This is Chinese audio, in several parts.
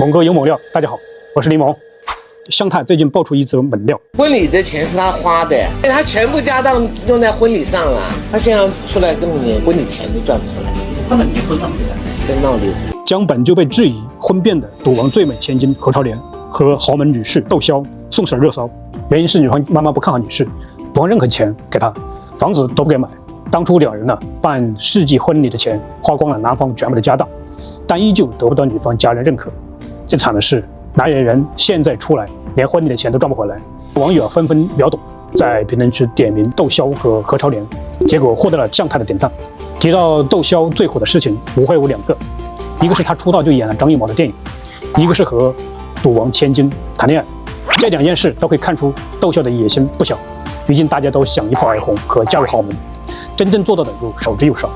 猛哥有猛料，大家好，我是林萌。向太最近爆出一则猛料，婚礼的钱是他花的，他全部家当用在婚礼上了。他现在出来根本连婚礼钱都赚不出来，根本离婚了，真闹离谱。将本就被质疑婚变的赌王最美千金何超莲和豪门女婿窦骁送上热搜，原因是女方妈妈不看好女婿，不放任何钱给他，房子都不给买。当初两人呢办世纪婚礼的钱花光了男方全部的家当，但依旧得不到女方家人认可。最惨的是，男演员现在出来连婚礼的钱都赚不回来，网友纷纷秒懂，在评论区点名窦骁和何超莲，结果获得了向太的点赞。提到窦骁最火的事情，无非有两个，一个是他出道就演了张艺谋的电影，一个是和赌王千金谈恋爱。这两件事都可以看出窦骁的野心不小，毕竟大家都想一炮而红和嫁入豪门，真正做到的又少之又少。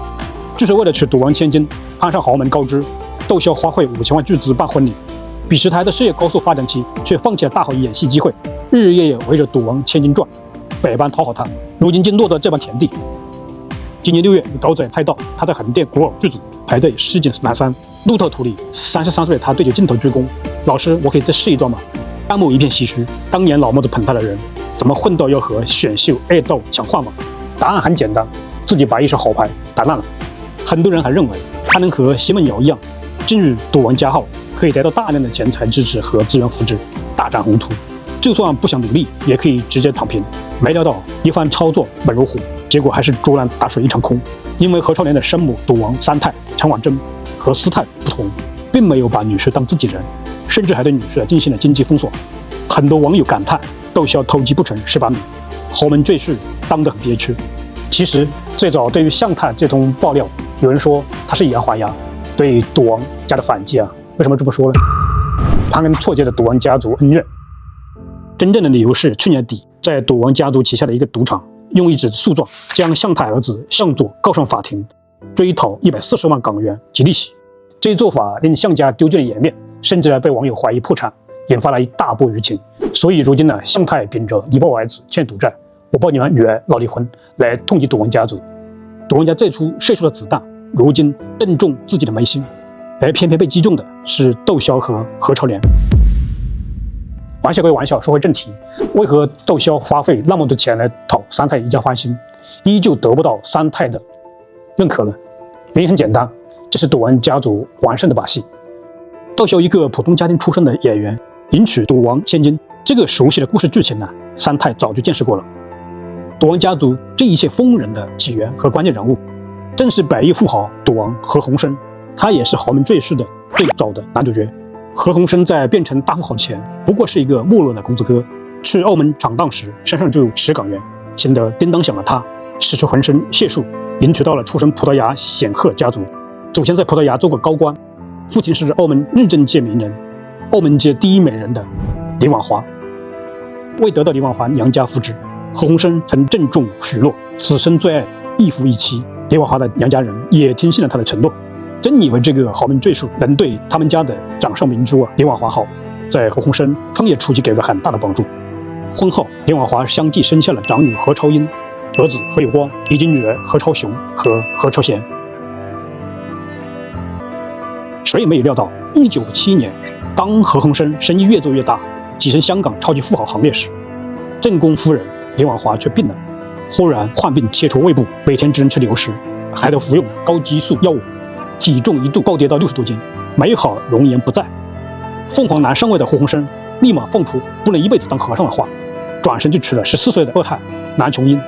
就是为了娶赌王千金，攀上豪门高枝，窦骁花费5000万巨资办婚礼。彼时他的事业高速发展期，却放弃了大好演戏机会，日日夜夜围着赌王千金转，百般讨好他。如今竟落得这般田地。今年6月，有狗仔拍到他在横店古偶剧组排队试镜男三，路透图里33岁的他对着镜头鞠躬：“老师，我可以再试一段吗？”弹幕一片唏嘘，当年老帽子捧他的人，怎么混到要和选秀爱豆抢话吗？答案很简单，自己把一手好牌打烂了。很多人还认为他能和奚梦瑶一样，进入赌王家号，可以得到大量的钱财支持和资源扶持，大展宏图。就算不想努力，也可以直接躺平。没料到一番操作猛如虎，结果还是竹篮打水一场空。因为何超莲的生母赌王三太陈婉珍和司太不同，并没有把女婿当自己人，甚至还对女婿进行了经济封锁。很多网友感叹窦骁偷鸡不成蚀把米，豪门赘婿当得很憋屈。其实最早对于向太这通爆料，有人说他是以牙还牙，对赌王家的反击啊。为什么这么说呢？盘根错节的赌王家族恩怨，真正的理由是去年底在赌王家族旗下的一个赌场，用一纸诉状将向太儿子向佐告上法庭，追讨140万港元及利息。这一做法令向家丢尽了颜面，甚至还被网友怀疑破产，引发了一大波舆情。所以如今呢，向太秉着你抱我儿子欠赌债，我抱你们女儿闹离婚来痛击赌王家族。赌王家最初射出的子弹，如今正中自己的眉心，而偏偏被击中的是窦骁和何超莲。玩笑归玩笑，说回正题，为何窦骁花费那么多钱来讨三太一家欢心，依旧得不到三太的认可呢？原因很简单，这是赌王家族完胜的把戏。窦骁一个普通家庭出身的演员，迎娶赌王千金，这个熟悉的故事剧情呢，三太早就见识过了。赌王家族这一切风人的起源和关键人物，正是百亿富豪赌王何鸿燊，他也是豪门赘婿的最早的男主角。何鸿燊在变成大富豪前，不过是一个没落的公子哥，去澳门闯荡时身上只有10港元，显得叮当响的他，使出浑身解数，迎娶到了出身葡萄牙显赫家族，祖先在葡萄牙做过高官，父亲是澳门日政界名人，澳门界第一美人的李婉华。为得到李婉华娘家扶植，何鸿燊曾郑重许诺，此生最爱一夫一妻。李婉华的娘家人也听信了他的承诺。真以为这个豪门赘婿能对他们家的掌上明珠李婉华好，在何鸿燊创业初期给了很大的帮助。婚后，李婉华相继生下了长女何超英、儿子何有光以及女儿何超雄和何超贤。谁也没有料到，1957年，当何鸿燊生意越做越大，跻身香港超级富豪行列时，正宫夫人李婉华却病了，忽然患病切除胃部，每天只能吃流食，还得服用高激素药物，体重一度暴跌到60多斤，美好容颜不在。凤凰男上位的何鸿燊立马放出不能一辈子当和尚的话，转身就娶了14岁的二太南琼英，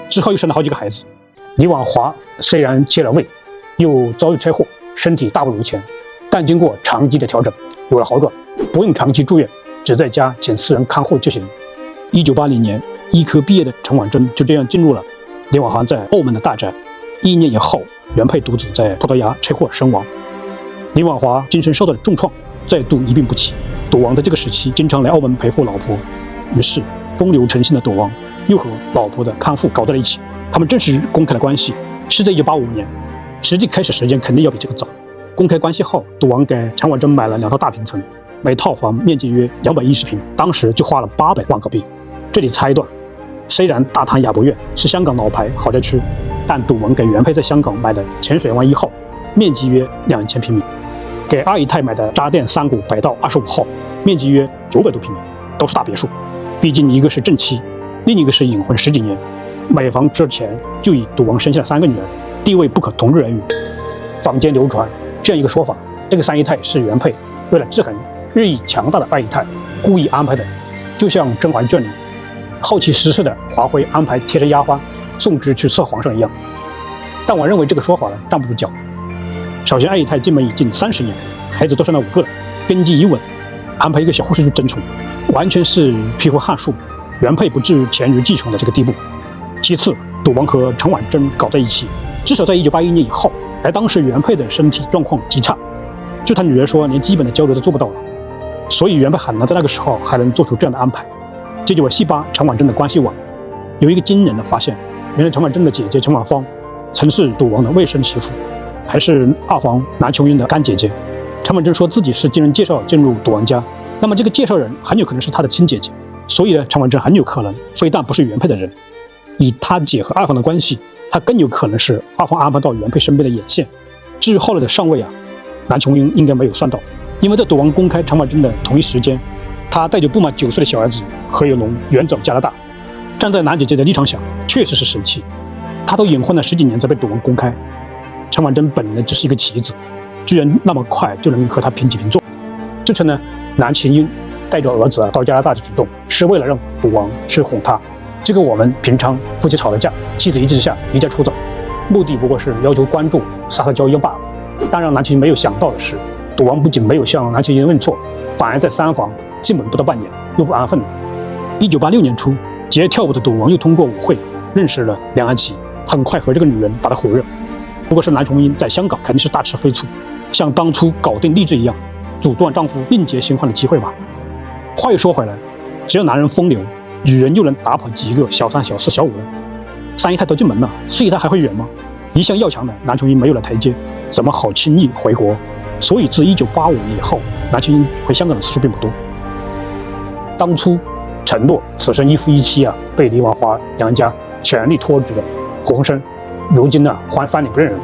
之后又生了好几个孩子。李婉华虽然切了胃，又遭遇车祸，身体大不如前，但经过长期的调整有了好转，不用长期住院，只在家请私人看护就行。1980年医科毕业的陈婉珍就这样进入了李婉华在澳门的大宅。1年以后，原配独子在葡萄牙车祸身亡，李婉华精神受到了重创，再度一病不起。赌王在这个时期经常来澳门陪护老婆，于是风流成性的赌王又和老婆的看护搞在了一起。他们正式公开了关系是在1985年，实际开始时间肯定要比这个早。公开关系后，赌王给陈婉珍买了2套大平层，每套房面积约210平，当时就花了800万港币。这里插一段，虽然大潭亚博苑是香港老牌豪宅区，但赌王给原配在香港买的浅水湾1号面积约2000平米，给二姨太买的扎店3股北道25号，面积约900多平米，都是大别墅。毕竟一个是正妻，另一个是隐婚10几年，买房之前就以赌王生下了3个女儿，地位不可同日而语。坊间流传这样一个说法，这个三姨太是原配为了制衡日益强大的二姨太故意安排的，就像《甄嬛传》里好奇失事的华妃安排贴身丫鬟送之去伺皇上一样。但我认为这个说法站不住脚。首先，二姨太进门已近30年，孩子都生了5个了，根基已稳，安排一个小护士去争宠，完全是匹夫汉术，原配不至于黔驴技穷的这个地步。其次，赌王和陈婉珍搞在一起，至少在1981年以后，而当时原配的身体状况极差，就他女儿说连基本的交流都做不到了，所以原配很难在那个时候还能做出这样的安排。这就我细扒陈婉珍的关系网，有一个惊人的发现，原来陈婉珍的姐姐陈婉芳曾是赌王的未生媳妇，还是二房南琼英的干姐姐。陈婉珍说自己是经人介绍进入赌王家，那么这个介绍人很有可能是她的亲姐姐，所以呢，陈婉珍很有可能非但不是原配的人，以她姐和二房的关系，她更有可能是二房安排到原配身边的眼线。至于后来的上位南琼英应该没有算到，因为在赌王公开陈婉珍的同一时间，她带着不满9岁的小儿子何有龙远走加拿大。站在南姐姐的立场想，确实是神奇，她都隐婚了10几年才被赌王公开，陈婉珍本人只是一个棋子，居然那么快就能和她平起平坐。这次呢，南琼英带着儿子到加拿大的举动，是为了让赌王去哄她。这个我们平常夫妻吵了架，妻子一气之下离家出走，目的不过是要求关注撒撒娇一罢了。但让南琼英没有想到的是，赌王不仅没有向南琼英认错，反而在3房进门不到半年又不安分了。1986年初，极爱跳舞的赌王又通过舞会认识了梁安琪，很快和这个女人打得火热。不过是南琼英在香港肯定是大吃飞醋，像当初搞定励志一样，阻断丈夫另结新欢的机会吧。话又说回来，只要男人风流，女人又能打跑几个小3、小4、小5人。三姨太都进门了，四姨太还会远吗？一向要强的南琼英没有了台阶，怎么好轻易回国？所以自1985年以后，南琼英回香港的次数并不多。当初承诺此生一夫一妻被李婉华娘家全力托举的何鸿燊，如今翻脸不认人，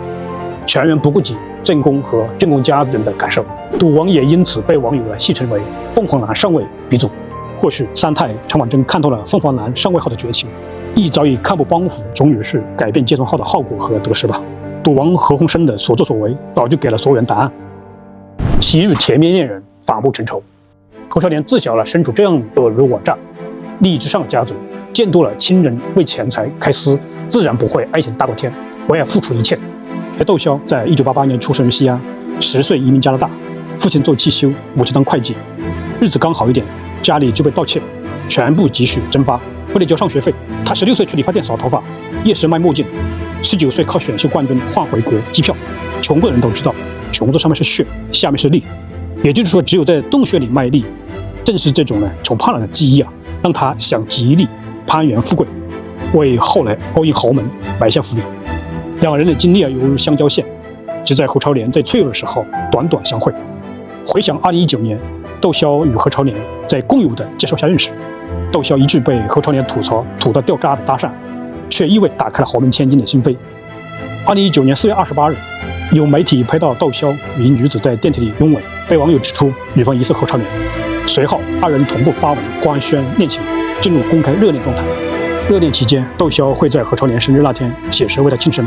全然不顾及正宫和正宫家人的感受。赌王也因此被网友戏称为凤凰男上位鼻祖。或许三太陈婉珍看透了凤凰男上位后的绝情，亦早已看破帮扶钟女士改变阶层后的后果和得失吧。赌王何鸿燊的所作所为早就给了所有人答案。昔日铁面恋人反目成仇，何超莲自小身处这样尔虞我诈、利益至上的家族，见多了亲人为钱财开撕，自然不会爱情大过天，为爱付出一切。而窦骁在1988年出生于西安，10岁移民加拿大，父亲做汽修，母亲当会计，日子刚好一点，家里就被盗窃，全部积蓄蒸发。为了交上学费，他16岁去理发店扫头发，夜市卖墨镜，19岁靠选秀冠军换回国机票。穷的人都知道，穷字上面是血，下面是力，也就是说，只有在洞穴里卖力。正是这种穷怕了的记忆让他想极力攀援富贵，为后来欧印豪门埋下伏笔。两人的经历犹如相交线，只在何超莲最脆弱的时候短短相会。回想2019年，窦骁与何超莲在工友的介绍下认识，窦骁一句被何超莲吐槽土到掉渣的搭讪，却意外打开了豪门千金的心扉。2019年4月28日，有媒体拍到窦骁与一女子在电梯里拥吻，被网友指出女方疑似何超莲。随后二人同步发文官宣恋情，进入公开热恋状态。热恋期间，窦骁会在何超莲生日那天写诗为她庆生，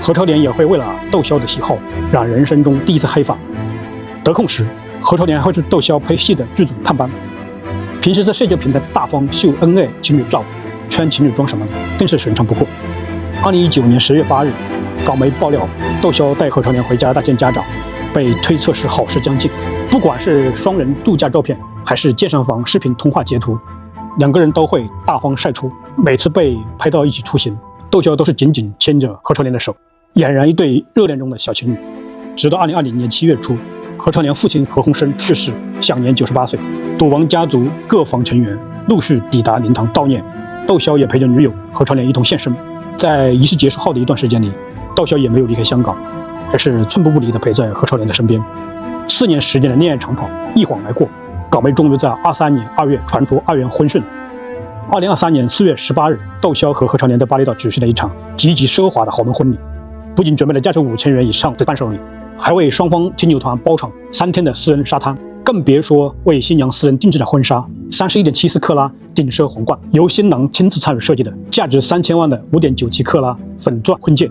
何超莲也会为了窦骁的喜好染人生中第一次黑发。得空时，何超莲会去窦骁拍戏的剧组探班。平时在社交平台大方秀恩爱情侣照，穿情侣装什么的更是寻常不过。2019年10月8日，港媒爆料窦骁带何超莲回加拿大见家长，被推测是好事将近。不管是双人度假照片，还是健身房视频通话截图，两个人都会大方晒出。每次被拍到一起出行，窦骁都是紧紧牵着何超莲的手，俨然一对热恋中的小情侣。直到2020年7月初，何超莲父亲何鸿燊去世，享年98岁。赌王家族各房成员陆续抵达灵堂悼念，窦骁也陪着女友何超莲一同现身。在仪式结束后的一段时间里，窦骁也没有离开香港，而是寸步不离地陪在何超莲的身边。4年时间的恋爱长跑一晃而过，港媒终于在23年2月传出2人婚讯。2023年4月18日，窦骁和何超莲在巴厘岛举行了一场极其奢华的豪门婚礼，不仅准备了价值5000元以上的伴手礼，还为双方亲友团包场3天的私人沙滩，更别说为新娘私人定制的婚纱，31.74克拉顶奢皇冠，由新郎亲自参与设计的，价值3000万的5.97克拉粉钻婚戒。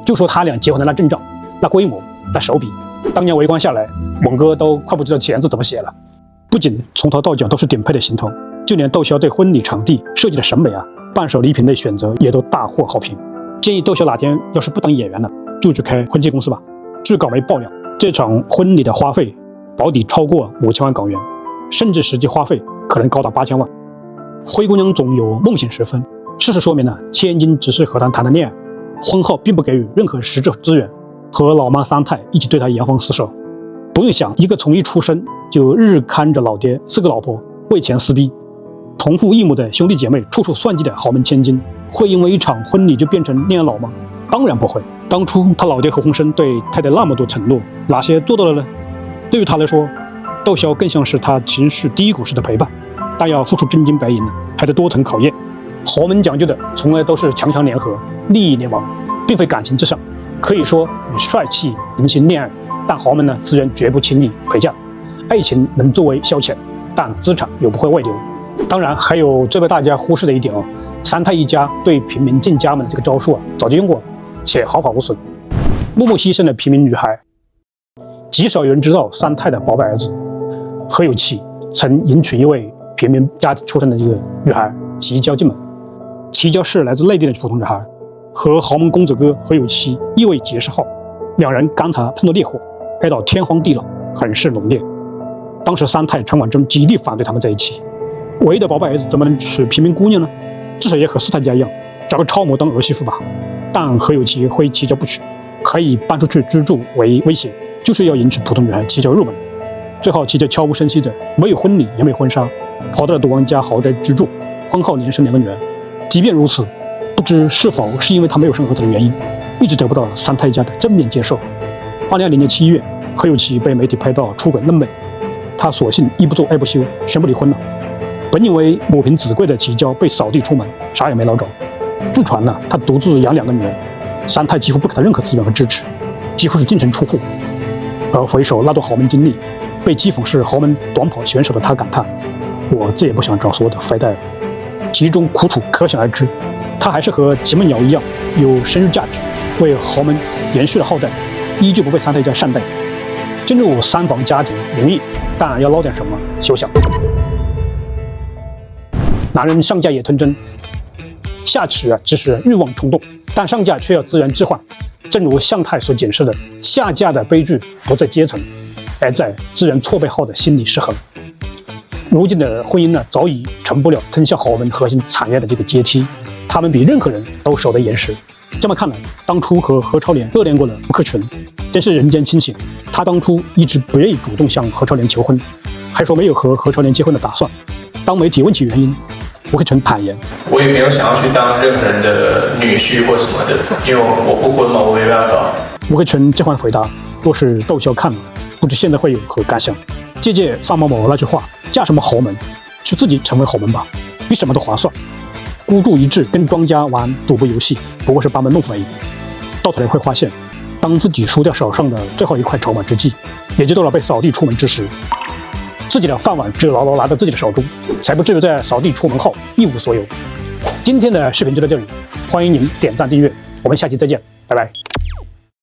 就说他俩结婚的那阵仗、那规模、那手笔，当年围观下来，猛哥都快不知道钱字怎么写了。不仅从头到脚都是顶配的行头，就连窦骁对婚礼场地设计的审美啊，伴手礼品类选择也都大获好评。建议窦骁哪天要是不当演员了，就去开婚介公司吧。据稿媒爆料，这场婚礼的花费保底超过5000万港元，甚至实际花费可能高达8000万。灰姑娘总有梦醒时分，事实说明了千金只是和她谈谈恋爱，婚后并不给予任何实质资源，和老妈三太一起对她严防死守。不用想，一个从一出生就日日看着老爹4个老婆为钱撕逼，同父异母的兄弟姐妹处处算计的豪门千金，会因为一场婚礼就变成恋爱脑吗？当然不会。当初他老爹何鸿燊对太太那么多承诺，哪些做到了呢？对于他来说，窦骁更像是他情绪低谷时的陪伴，但要付出真金白银呢，还得多层考验。豪门讲究的从来都是强强联合、利益联盟，并非感情至上。可以说与帅气迎亲恋爱，但豪门呢自然绝不轻易陪嫁。爱情能作为消遣，但资产又不会外流。当然，还有最被大家忽视的一点三太一家对平民进家门的这个招数早就用过了，且毫发无损。默默牺牲的平民女孩，极少有人知道三太的宝贝儿子何有琪曾迎娶一位平民家庭出身的这个女孩齐娇进门。齐娇是来自内地的普通女孩，和豪门公子哥何有琪一位结识后，两人刚才碰到烈火，爱到天荒地老，很是浓烈。当时三太陈婉珍极力反对他们在一起，唯一的宝贝儿子怎么能娶平民姑娘呢？至少也和四太家一样，找个超模当儿媳妇吧。但何有琪非齐娇不娶，还以搬出去居住为威胁，就是要迎娶普通女孩齐娇入门。最后齐娇悄无声息的，没有婚礼也没有婚纱，跑到了赌王家豪宅居住，婚后连生2个女儿。即便如此，不知是否是因为他没有生儿子的原因，一直得不到三太家的正面接受。2020年7月，何有琪被媒体拍到出轨嫩妹，他索性一不做二不休，宣布离婚了。本以为母凭子贵的齐娇被扫地出门，啥也没捞着。据传呢，他独自养2个女儿，三太几乎不给他任何资源和支持，几乎是净身出户。而回首那段豪门经历，被讥讽是豪门短跑选手的他感叹：“我再也不想找所有的废代了。”其中苦楚可想而知。他还是和齐梦瑶一样有生育价值，为豪门延续了后代，依旧不被三太家善待。进入3房家庭容易，但要捞点什么休想。男人上嫁也吞针，下娶只是欲望冲动，但上嫁却要资源置换。正如向太所解释的，下嫁的悲剧不在阶层，而在资源错配后的心理失衡。如今的婚姻早已成不了吞向豪门核心产业的这个阶梯，他们比任何人都守得严实。这么看来，当初和何超莲热恋过的吴克群真是人间清醒。他当初一直不愿意主动向何超莲求婚，还说没有和何超莲结婚的打算。当媒体问起原因，吴克群坦言：“我也没有想要去当任何人的女婿或什么的，因为我不婚嘛，我没办法。”吴克群这番回答，若是窦骁看了，不知现在会有何感想。借鉴范某某那句话：“嫁什么豪门，就自己成为豪门吧，比什么都划算。”孤注一掷跟庄家玩赌博游戏，不过是班门弄斧而已。到头来会发现，当自己输掉手上的最后一块筹码之际，也就到了被扫地出门之时。自己的饭碗只有牢牢拿在自己的手中，才不至于在扫地出门后一无所有。今天的视频就到这里，欢迎您点赞订阅，我们下期再见，拜拜。